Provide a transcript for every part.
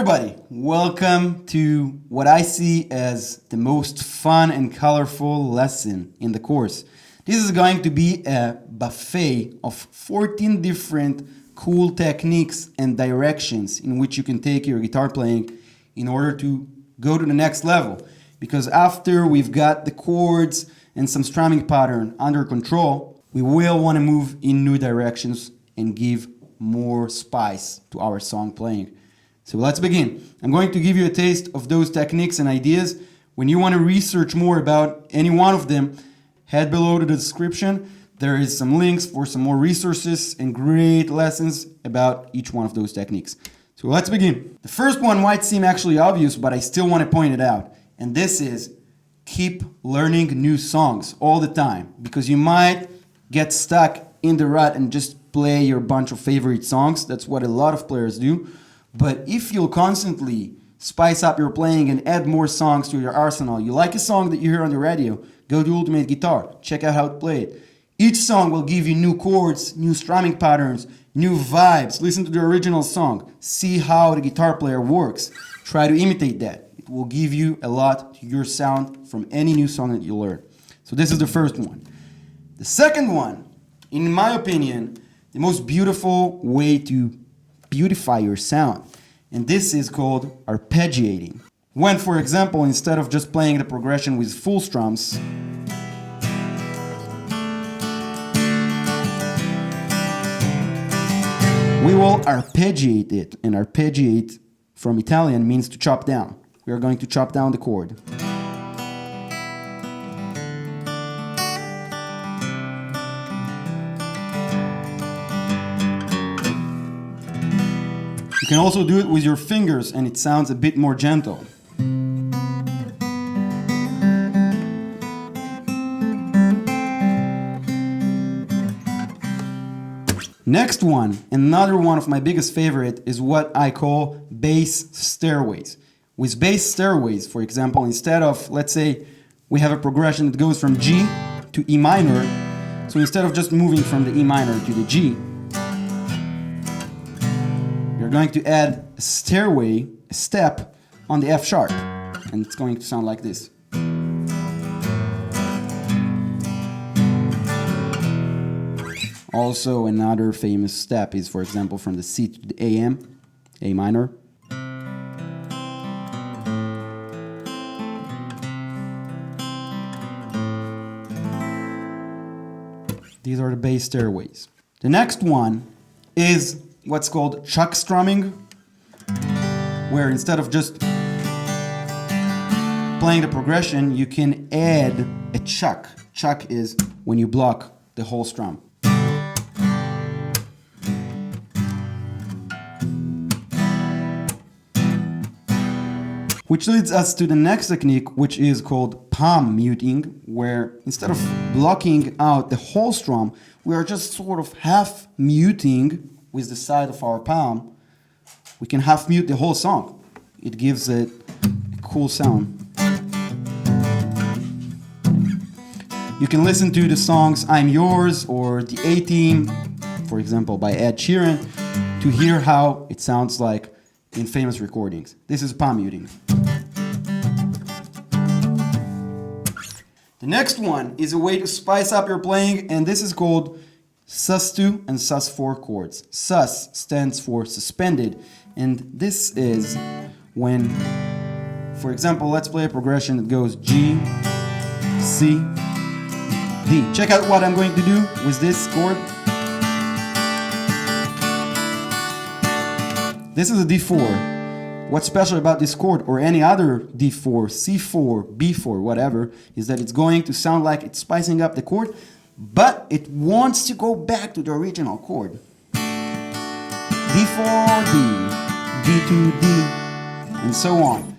everybody, welcome to what I see as the most fun and colorful lesson in the course. This is going to be a buffet of 14 different cool techniques and directions in which you can take your guitar playing in order to go to the next level. Because after we've got the chords and some strumming pattern under control, we will want to move in new directions and give more spice to our song playing. So let's begin. I'm going to give you a taste of those techniques and ideas. When you want to research more about any one of them, head below to the description. There is some links for some more resources and great lessons about each one of those techniques. So let's begin. The first one might seem actually obvious, but I still want to point it out. And this is keep learning new songs all the time, because you might get stuck in the rut and just play your bunch of favorite songs. That's what a lot of players do. But if you'll constantly spice up your playing and add more songs to your arsenal, you like a song that you hear on the radio, go to Ultimate Guitar, check out how to play it. Each song will give you new chords, new strumming patterns, new vibes. Listen to the original song, see how the guitar player works. Try to imitate that. It will give you a lot to your sound from any new song that you learn. So this is the first one. The second one, in my opinion, the most beautiful way to beautify your sound. And this is called arpeggiating. When, for example, instead of just playing the progression with full strums, we will arpeggiate it. And arpeggiate from Italian means to chop down. We are going to chop down the chord. You can also do it with your fingers and it sounds a bit more gentle. Next one, another one of my biggest favorite, is what I call bass stairways. With bass stairways, for example, instead of, let's say, we have a progression that goes from G to E minor, so instead of just moving from the E minor to the G, you're going to add a stairway, a step on the F sharp, and it's going to sound like this. Also, another famous step is, for example, from the C to the AM, A minor. These are the bass stairways. The next one is what's called chuck strumming, where instead of just playing the progression, you can add a chuck. Chuck is when you block the whole strum. Which leads us to the next technique, which is called palm muting, where instead of blocking out the whole strum, we are just sort of half muting with the side of our palm. We can half mute the whole song. It gives it a cool sound. You can listen to the songs I'm Yours or The A-Team, for example, by Ed Sheeran, to hear how it sounds like in famous recordings. This is palm muting. The next one is a way to spice up your playing, and this is called sus2 and sus4 chords. Sus stands for suspended, and this is when, for example, let's play a progression that goes G, C, D. Check out what I'm going to do with this chord. This is a D4. What's special about this chord or any other D4, C4, B4, whatever, is that it's going to sound like it's spicing up the chord, but it wants to go back to the original chord. D4, D, D2, D, and so on.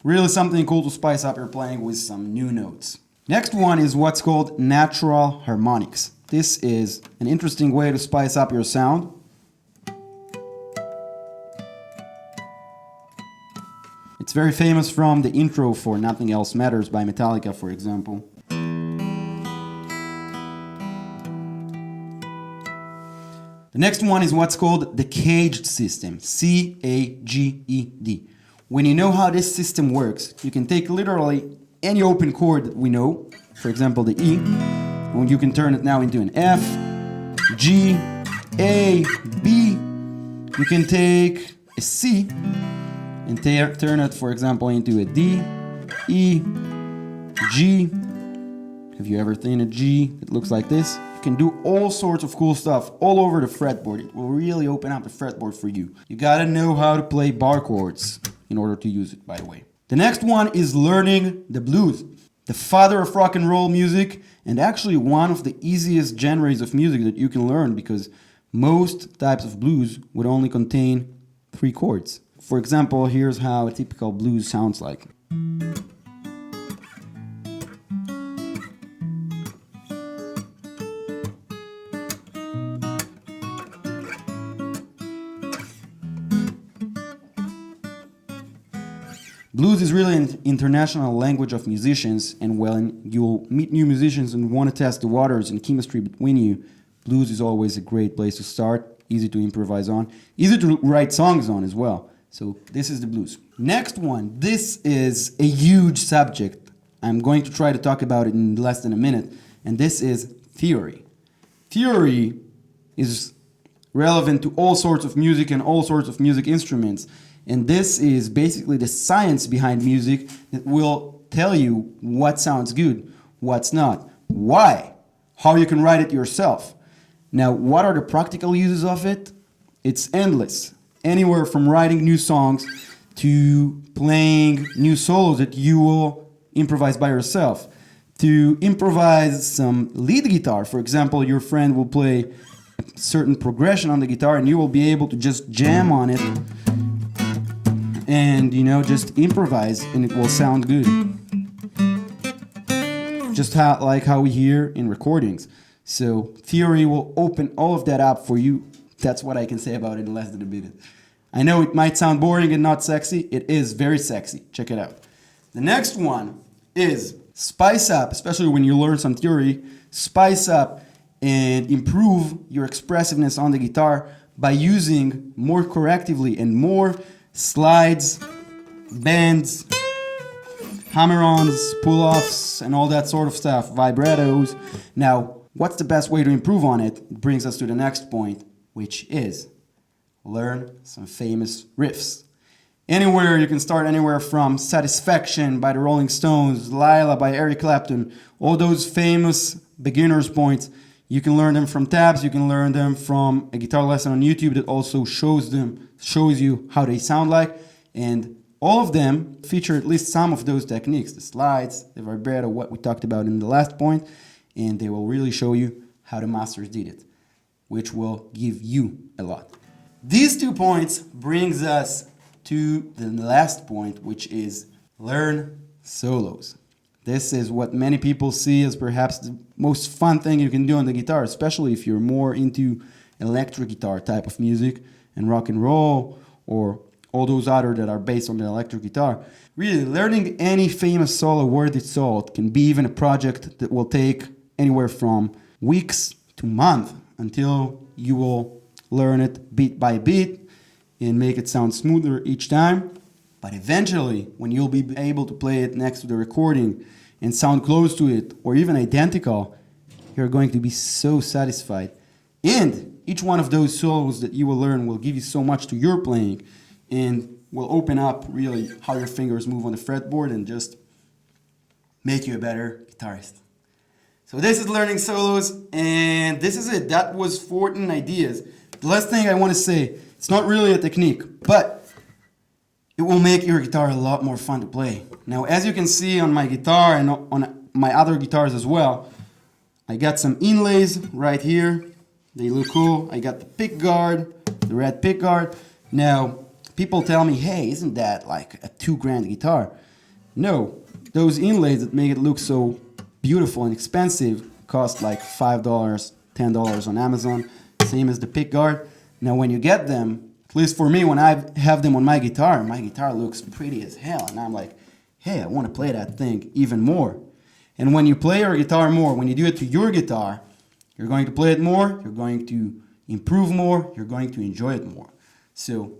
Really something cool to spice up your playing with some new notes. Next one is what's called natural harmonics. This is an interesting way to spice up your sound. It's very famous from the intro for Nothing Else Matters by Metallica, for example. The next one is what's called the caged system, C-A-G-E-D. When you know how this system works, you can take literally any open chord that we know, for example the E, and you can turn it now into an F, G, A, B. You can take a C and turn it, for example, into a D, E, G. Have you ever seen a G that looks like this? You can do all sorts of cool stuff all over the fretboard. It will really open up the fretboard for you. You gotta know how to play bar chords in order to use it, by the way. The next one is learning the blues, the father of rock and roll music, and actually one of the easiest genres of music that you can learn, because most types of blues would only contain 3 chords. For example, here's how a typical blues sounds like. Blues is really an international language of musicians, and when you'll meet new musicians and want to test the waters and chemistry between you, blues is always a great place to start, easy to improvise on, easy to write songs on as well. So this is the blues. Next one, this is a huge subject. I'm going to try to talk about it in less than a minute, and this is theory. Theory is relevant to all sorts of music and all sorts of music instruments. And this is basically the science behind music that will tell you what sounds good, what's not, why, how you can write it yourself. Now, what are the practical uses of it? It's endless. Anywhere from writing new songs to playing new solos that you will improvise by yourself, to improvise some lead guitar. For example, your friend will play a certain progression on the guitar and you will be able to just jam on it and, just improvise, and it will sound good. Just like how we hear in recordings. So theory will open all of that up for you. That's what I can say about it in less than a minute. I know it might sound boring and not sexy. It is very sexy. Check it out. The next one is spice up, especially when you learn some theory, spice up and improve your expressiveness on the guitar by using more correctively and more slides, bends, hammer-ons, pull-offs, and all that sort of stuff, vibratos. Now, what's the best way to improve on it? It brings us to the next point, which is learn some famous riffs. Anywhere, you can start anywhere from Satisfaction by the Rolling Stones, Lila by Eric Clapton, all those famous beginner's points. You can learn them from tabs, you can learn them from a guitar lesson on YouTube that also shows you how they sound like, and all of them feature at least some of those techniques, the slides, the vibrato, what we talked about in the last point, and they will really show you how the masters did it, which will give you a lot. These 2 points brings us to the last point, which is learn solos. This is what many people see as perhaps the most fun thing you can do on the guitar, especially if you're more into electric guitar type of music and rock and roll or all those other that are based on the electric guitar. Really, learning any famous solo worth its salt can be even a project that will take anywhere from weeks to months until you will learn it beat by beat and make it sound smoother each time. But eventually, when you'll be able to play it next to the recording and sound close to it, or even identical, you're going to be so satisfied. And each one of those solos that you will learn will give you so much to your playing and will open up really how your fingers move on the fretboard and just make you a better guitarist. So this is learning solos, and this is it. That was 14 ideas. The last thing I want to say, it's not really a technique, but it will make your guitar a lot more fun to play. Now, as you can see on my guitar and on my other guitars as well, I got some inlays right here. They look cool. I got the pick guard, the red pick guard. Now, people tell me, hey, isn't that like a $2,000 guitar? No, those inlays that make it look so beautiful and expensive cost like $5, $10 on Amazon, same as the pick guard. Now, when you get them, at least for me, when I have them on my guitar looks pretty as hell. And I'm like, hey, I want to play that thing even more. And when you play your guitar more, when you do it to your guitar, you're going to play it more, you're going to improve more, you're going to enjoy it more. So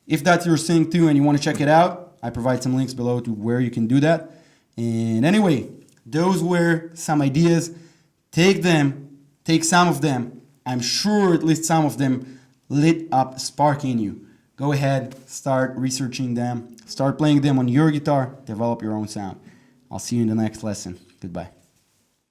if that's your thing too and you want to check it out, I provide some links below to where you can do that. And anyway, those were some ideas. Take some of them. I'm sure at least some of them lit up a spark in you. Go ahead, start researching them, start playing them on your guitar, develop your own sound. I'll see you in the next lesson. Goodbye.